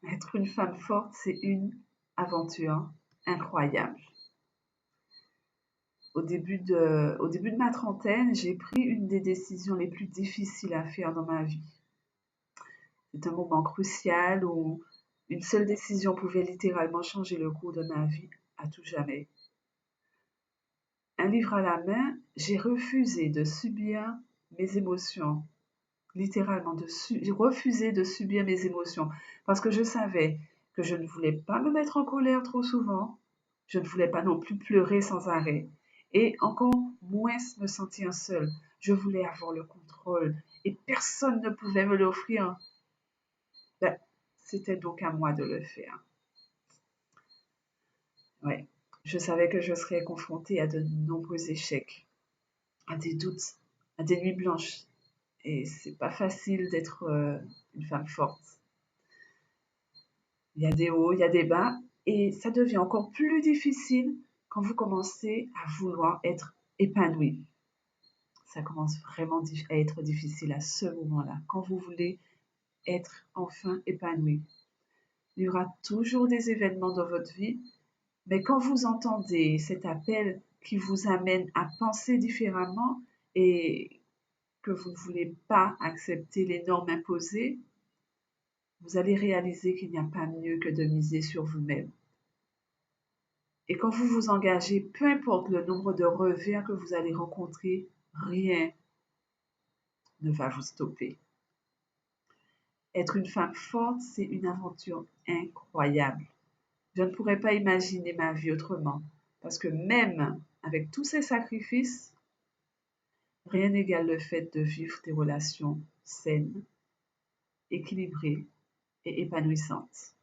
Être une femme forte, c'est une aventure incroyable. Au début de ma trentaine, j'ai pris une des décisions les plus difficiles à faire dans ma vie. C'est un moment crucial où une seule décision pouvait littéralement changer le cours de ma vie à tout jamais. Un livre à la main, j'ai refusé de subir mes émotions, littéralement, j'ai refusé de subir mes émotions parce que je savais que je ne voulais pas me mettre en colère trop souvent, je ne voulais pas non plus pleurer sans arrêt et encore moins me sentir seule. Je voulais avoir le contrôle et personne ne pouvait me l'offrir. Ben, c'était donc à moi de le faire. Ouais. Je savais que je serais confrontée à de nombreux échecs, à des doutes, à des nuits blanches. Et c'est pas facile d'être une femme forte. Il y a des hauts, il y a des bas, et ça devient encore plus difficile quand vous commencez à vouloir être épanoui. Ça commence vraiment à être difficile à ce moment-là, quand vous voulez être enfin épanoui. Il y aura toujours des événements dans votre vie, mais quand vous entendez cet appel qui vous amène à penser différemment et que vous ne voulez pas accepter les normes imposées, vous allez réaliser qu'il n'y a pas mieux que de miser sur vous-même. Et quand vous vous engagez, peu importe le nombre de revers que vous allez rencontrer, rien ne va vous stopper. Être une femme forte, c'est une aventure incroyable. Je ne pourrais pas imaginer ma vie autrement, parce que même avec tous ces sacrifices, rien n'égale le fait de vivre des relations saines, équilibrées et épanouissantes.